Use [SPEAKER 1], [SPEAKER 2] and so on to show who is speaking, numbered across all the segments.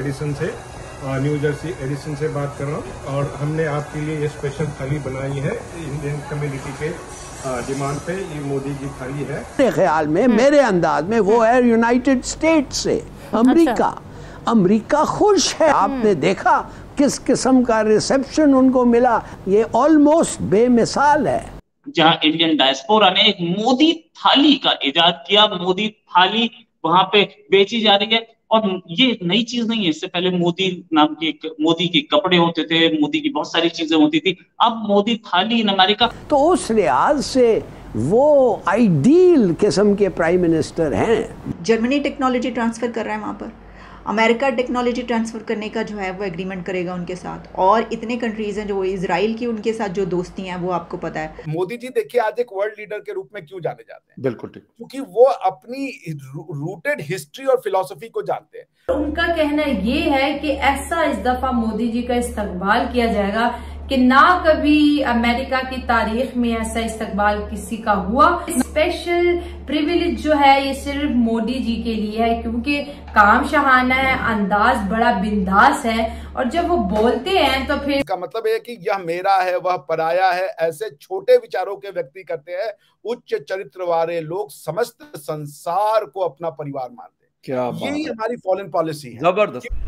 [SPEAKER 1] Edison से, new Jersey Edison से बात कर रहा हूँ। और हमने आपके लिए ये स्पेशल थाली बनाई है इंडियन कम्युनिटी के डिमांड पे। ये मोदी की थाली है।
[SPEAKER 2] मेरे ख्याल में, मेरे अंदाज में वो है यूनाइटेड स्टेट्स से अमेरिका। अमेरिका खुश है। आपने देखा किस किस्म का रिसेप्शन उनको मिला। ये ऑलमोस्ट बेमिसाल है।
[SPEAKER 3] जहां इंडियन डायस्पोरा ने एक मोदी थाली का इजाद किया, मोदी थाली वहां पे बेची जा रही है। और ये नई चीज नहीं है, इससे पहले मोदी नाम के मोदी के कपड़े होते थे, मोदी की बहुत सारी चीजें होती थी। अब मोदी थाली इन अमेरिका।
[SPEAKER 2] तो उस लिहाज से वो आइडियल किस्म के प्राइम मिनिस्टर हैं।
[SPEAKER 4] जर्मनी टेक्नोलॉजी ट्रांसफर कर रहा है वहाँ पर, अमेरिका टेक्नोलॉजी ट्रांसफ़र करने का जो है वो एग्रीमेंट करेगा उनके साथ। और इतने कंट्रीज़ हैं जो इजराइल की उनके साथ जो दोस्ती हैं वो आपको पता है।
[SPEAKER 5] मोदी जी देखिए आज एक वर्ल्ड लीडर के रूप में क्यों जाने जाते हैं?
[SPEAKER 6] बिल्कुल ठीक,
[SPEAKER 5] क्योंकि वो अपनी रूटेड हिस्ट्री और फिलॉसफी को जानते हैं।
[SPEAKER 7] उनका कहना ये है कि ऐसा इस दफा मोदी जी का इस्तकबाल किया जाएगा कि ना कभी अमेरिका की तारीख में ऐसा इस्तकबाल किसी का हुआ। स्पेशल प्रिविलेज जो है ये सिर्फ मोदी जी के लिए है, क्योंकि काम शहाना है, अंदाज बड़ा बिंदास है, और जब वो बोलते हैं तो फिर
[SPEAKER 5] इसका मतलब है कि यह मेरा है वह पराया है, ऐसे छोटे विचारों के व्यक्ति करते हैं। उच्च चरित्र वाले लोग समस्त संसार को अपना परिवार मानते हैं।
[SPEAKER 6] क्या
[SPEAKER 5] यही हमारी फॉरेन पॉलिसी है।
[SPEAKER 6] जबरदस्त।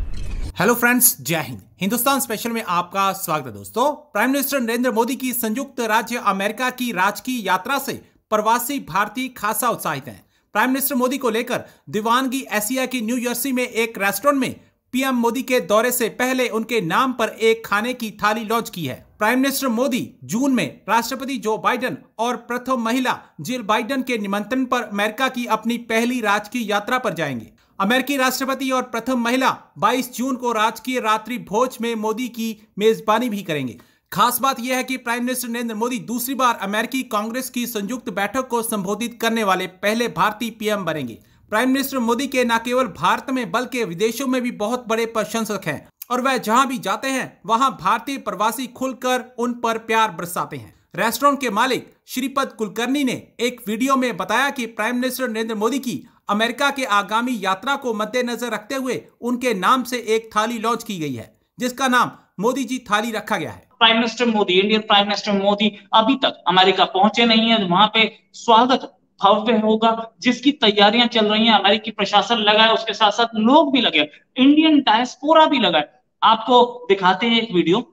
[SPEAKER 8] हेलो फ्रेंड्स, जय हिंद। हिंदुस्तान स्पेशल में आपका स्वागत है। दोस्तों, प्राइम मिनिस्टर नरेंद्र मोदी की संयुक्त राज्य अमेरिका की राजकीय यात्रा से प्रवासी भारतीय खासा उत्साहित हैं। प्राइम मिनिस्टर मोदी को लेकर दीवानगी एशिया की न्यू जर्सी में एक रेस्टोरेंट में पीएम मोदी के दौरे से पहले उनके नाम पर एक खाने की थाली लॉन्च की है। प्राइम मिनिस्टर मोदी जून में राष्ट्रपति जो बाइडेन और प्रथम महिला जिल बाइडेन के निमंत्रण पर अमेरिका की अपनी पहली राजकीय यात्रा पर जाएंगे। अमेरिकी राष्ट्रपति और प्रथम महिला 22 जून को राजकीय रात्रि भोज में मोदी की मेजबानी भी करेंगे। खास बात यह है कि प्राइम मिनिस्टर नरेंद्र मोदी दूसरी बार अमेरिकी कांग्रेस की संयुक्त बैठक को संबोधित करने वाले पहले भारतीय पीएम बनेंगे। प्राइम मिनिस्टर मोदी के न केवल भारत में बल्कि विदेशों में भी बहुत बड़े प्रशंसक हैं, और वह जहां भी जाते हैं वहां भारतीय प्रवासी खुलकर उन पर प्यार बरसाते हैं। रेस्टोरेंट के मालिक श्रीपद कुलकर्णी ने एक वीडियो में बताया कि प्राइम मिनिस्टर नरेंद्र मोदी की अमेरिका के आगामी यात्रा को मद्देनजर रखते हुए उनके नाम से एक थाली लॉन्च की गई है, जिसका नाम मोदी जी थाली रखा गया है।
[SPEAKER 3] Prime minister Modi, Indian prime minister Modi अभी तक अमेरिका पहुंचे नहीं है। वहां पे स्वागत भव्य होगा, जिसकी तैयारियां चल रही हैं। अमेरिकी प्रशासन लगा है, उसके साथ साथ लोग भी लगे, इंडियन डायस्पोरा भी लगा है। आपको दिखाते हैं एक वीडियो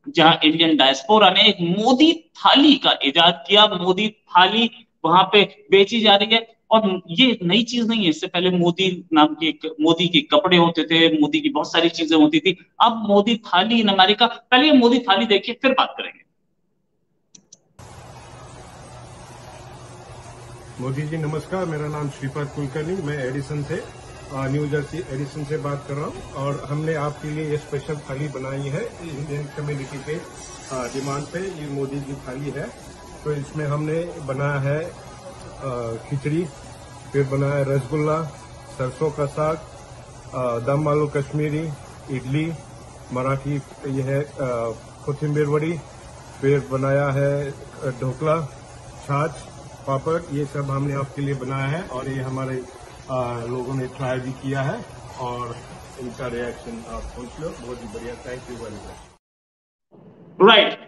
[SPEAKER 3] जहां इंडियन डायस्पोरा ने एक मोदी थाली का इजाद किया। मोदी थाली वहां पे बेची जा रही है। और ये नई चीज नहीं है, इससे पहले मोदी नाम के मोदी के कपड़े होते थे, मोदी की बहुत सारी चीजें होती थी। अब मोदी थाली इन अमेरिका। पहले ये मोदी थाली देखिए, फिर बात करेंगे।
[SPEAKER 1] मोदी जी नमस्कार, मेरा नाम श्रीपद कुलकर्णी, मैं एडिसन से, न्यू जर्सी एडिसन से बात कर रहा हूँ। और हमने आपके लिए ये स्पेशल थाली बनाई है इंडियन कम्युनिटी के डिमांड पे। ये मोदी की थाली है। तो इसमें हमने बनाया है खिचड़ी, फिर बनाया है रसगुल्ला, सरसों का साग, दम आलू कश्मीरी, इडली, मराठी ये है कोथिंबीर वड़ी, फिर बनाया है ढोकला, छाछ, पापड़। ये सब हमने आपके लिए बनाया है और ये हमारे लोगों ने ट्राई भी किया है और इनका रिएक्शन आप पूछ लो। बहुत ही बढ़िया, thank you very much.
[SPEAKER 3] Right,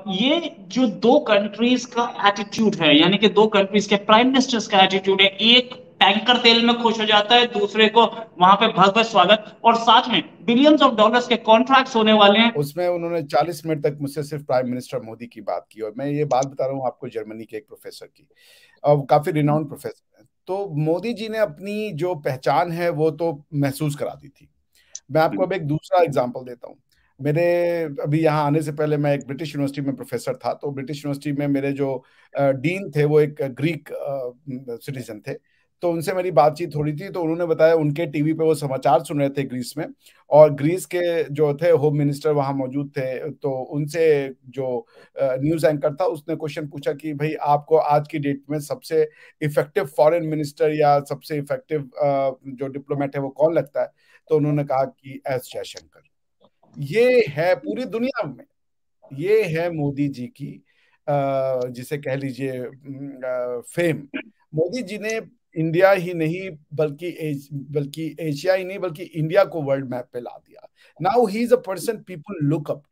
[SPEAKER 3] ये जो दो कंट्रीज का एटीट्यूड है, यानी कि दो कंट्रीज के प्राइम मिनिस्टर्स का एटीट्यूड है। एक टैंकर तेल में खुश हो जाता है, दूसरे को वहां पे भव्य स्वागत, और साथ में बिलियंस ऑफ डॉलर्स के कॉन्ट्रैक्ट्स होने वाले हैं।
[SPEAKER 5] उसमें उन्होंने 40 मिनट तक मुझसे सिर्फ प्राइम मिनिस्टर मोदी की बात की। और मैं ये बात बता रहा हूँ आपको जर्मनी के एक प्रोफेसर की, और काफी रिनाउंड प्रोफेसर है। तो मोदी जी ने अपनी जो पहचान है वो तो महसूस करा दी थी। मैं आपको अब एक दूसरा एग्जांपल देता हूँ। मेरे अभी यहाँ आने से पहले मैं एक ब्रिटिश यूनिवर्सिटी में प्रोफेसर था। तो ब्रिटिश यूनिवर्सिटी में मेरे जो डीन थे वो एक ग्रीक सिटीजन थे। तो उनसे मेरी बातचीत हो रही थी। तो उन्होंने बताया उनके टीवी पे वो समाचार सुन रहे थे ग्रीस में, और ग्रीस के जो थे होम मिनिस्टर वहां मौजूद थे। तो उनसे जो न्यूज एंकर था उसने क्वेश्चन पूछा कि भाई आपको आज की डेट में सबसे इफेक्टिव फॉरेन मिनिस्टर या सबसे इफेक्टिव जो डिप्लोमेट है वो कौन लगता है? तो उन्होंने कहा कि एस जयशंकर। ये है पूरी दुनिया में, ये है मोदी जी की जिसे कह लीजिए फेम। मोदी जी ने इंडिया ही नहीं बल्कि एशिया ही नहीं बल्कि इंडिया को वर्ल्ड मैप पे ला दिया। Now he is a person people look up,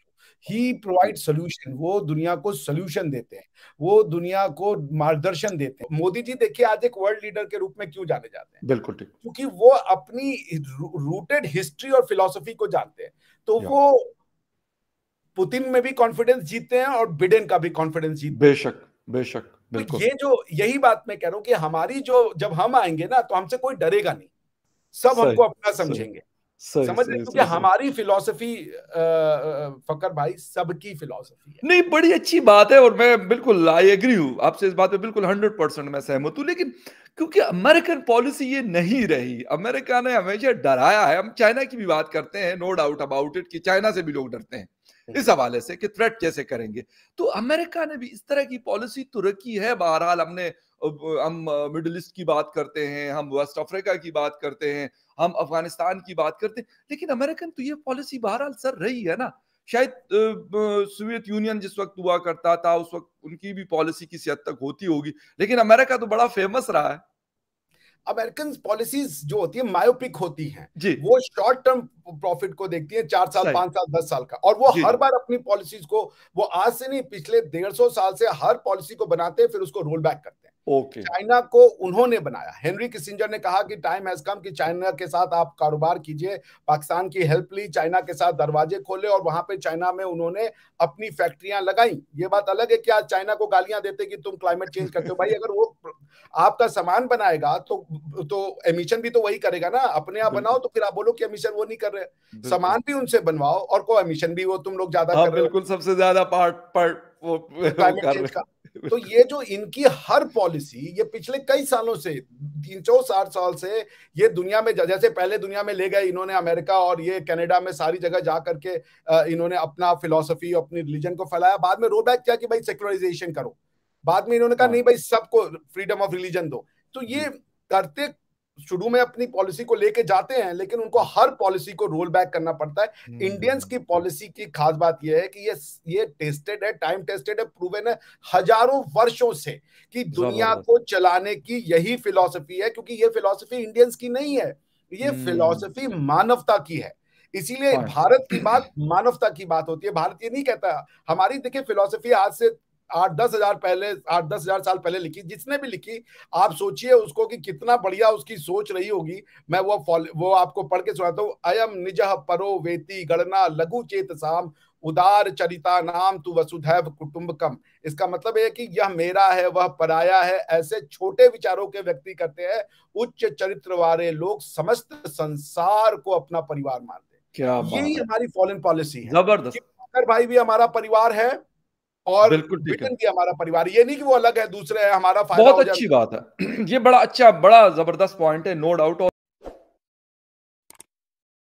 [SPEAKER 5] he provide solution, वो दुनिया को सोल्यूशन देते हैं, वो दुनिया को मार्गदर्शन देते हैं। मोदी जी देखिए आज एक वर्ल्ड लीडर के रूप में क्यों जाने जाते हैं?
[SPEAKER 6] बिल्कुल ठीक,
[SPEAKER 5] क्योंकि वो अपनी रूटेड हिस्ट्री और फिलॉसफी को जानते हैं। तो वो पुतिन में भी कॉन्फिडेंस जीतते हैं और बिडेन का भी कॉन्फिडेंस जीतते हैं।
[SPEAKER 6] बेशक बेशक, बिल्कुल।
[SPEAKER 5] तो यही बात मैं कह रहा हूं कि हमारी जब हम आएंगे ना तो हमसे कोई डरेगा नहीं, सब हमको अपना समझेंगे, समझ रहे? क्योंकि हमारी फिलॉसफी फकर भाई सबकी फिलॉसफी है।
[SPEAKER 6] नहीं, बड़ी अच्छी बात है और मैं बिल्कुल आई एग्री हूं आपसे इस बात पे, बिल्कुल 100% मैं सहमत हूं। लेकिन क्योंकि अमेरिकन पॉलिसी ये नहीं रही, अमेरिका ने हमेशा डराया है। हम चाइना की भी बात करते हैं, नो डाउट अबाउट इट, कि चाइना से भी लोग डरते हैं इस हवाले से कि थ्रेट कैसे करेंगे। तो अमेरिका ने भी इस तरह की पॉलिसी तो रखी है। बहरहाल हम मिडिल ईस्ट की बात करते हैं, हम वेस्ट अफ्रीका की बात करते हैं, हम अफगानिस्तान की बात करते हैं, लेकिन अमेरिकन तो ये पॉलिसी बहरहाल सर रही है ना। शायद सोवियत यूनियन जिस वक्त हुआ करता था उस वक्त उनकी भी पॉलिसी किसी हद तक होती होगी, लेकिन अमेरिका तो बड़ा फेमस रहा है।
[SPEAKER 5] अमेरिकन पॉलिसीज जो होती है मायोपिक होती हैं,
[SPEAKER 6] जी।
[SPEAKER 5] वो शॉर्ट टर्म प्रॉफिट को देखती है, 4 साल 5 साल 10 साल का, और वो हर बार अपनी पॉलिसीज को, वो आज से नहीं पिछले 150 साल से हर पॉलिसी को बनाते हैं फिर उसको रोल बैक करते हैं। चाइना को उन्होंने बनाया। हेनरी किसिंजर ने कहा कि टाइम हैज कम कि चाइना के साथ आप कारोबार कीजिए, पाकिस्तान की हेल्प ली, चाइना के साथ दरवाजे खोले और वहां पे चाइना में उन्होंने अपनी फैक्ट्रियां लगाई। ये बात अलग है कि आज चाइना को गालियां देते कि तुम क्लाइमेट चेंज करते हो। भाई अगर वो आपका सामान बनाएगा तो एमिशन भी तो वही करेगा ना। अपने आप बनाओ तो फिर आप बोलो कि एमिशन वो नहीं कर रहे, सामान भी उनसे बनवाओ और को एमिशन भी वो तुम लोग ज्यादा कर रहे हो।
[SPEAKER 6] बिल्कुल, सबसे ज्यादा पार्ट वो
[SPEAKER 5] क्लाइमेट चेंज का। तो ये जो इनकी हर पॉलिसी, ये पिछले कई सालों से 360 साल से ये दुनिया में, जैसे पहले दुनिया में ले गए इन्होंने अमेरिका और ये कनाडा में सारी जगह जा करके इन्होंने अपना फिलॉसफी अपनी रिलीजन को फैलाया। बाद में रोल बैक किया कि भाई सेक्युलराइजेशन करो। बाद में इन्होंने कहा नहीं भाई सबको फ्रीडम ऑफ रिलीजन दो। तो ये करते शुरू में अपनी पॉलिसी को लेके जाते हैं, लेकिन उनको हर पॉलिसी को रोल बैक करना पड़ता है। इंडियंस की पॉलिसी की खास बात यह है कि ये टेस्टेड है, टाइम टेस्टेड है, प्रूवन है हजारों वर्षों से कि दुनिया को चलाने की यही फिलॉसफी है। क्योंकि ये फिलॉसफी इंडियंस की नहीं है, ये फिलॉसफी मानवता की है। इसीलिए भारत की बात मानवता की बात होती है। भारत ये नहीं कहता। हमारी देखिए फिलॉसफी आज से 8-10 हजार साल पहले लिखी, जिसने भी लिखी आप सोचिए उसको कि कितना बढ़िया उसकी सोच रही होगी। मैं वो आपको पढ़ के सुनाता हूँ। अयम निजः परो वेति गणना लघु चेतसाम उदार चरिता नाम तु वसुधैव कुटुंबकम। इसका मतलब है कि यह मेरा है वह पराया है, ऐसे छोटे विचारों के व्यक्ति करते हैं। उच्च चरित्र वाले लोग समस्त संसार को अपना परिवार मानते हैं।
[SPEAKER 6] क्या
[SPEAKER 5] यही हमारी फॉरेन पॉलिसी है।
[SPEAKER 6] जबरदस्त।
[SPEAKER 5] भाई भी हमारा परिवार है और
[SPEAKER 6] बिल्कुल ठीक है,
[SPEAKER 5] भी हमारा परिवार। ये नहीं कि वो अलग है दूसरे है, हमारा फायदा
[SPEAKER 6] बहुत अच्छी बात है। ये बड़ा अच्छा, बड़ा जबरदस्त पॉइंट है, नो डाउट।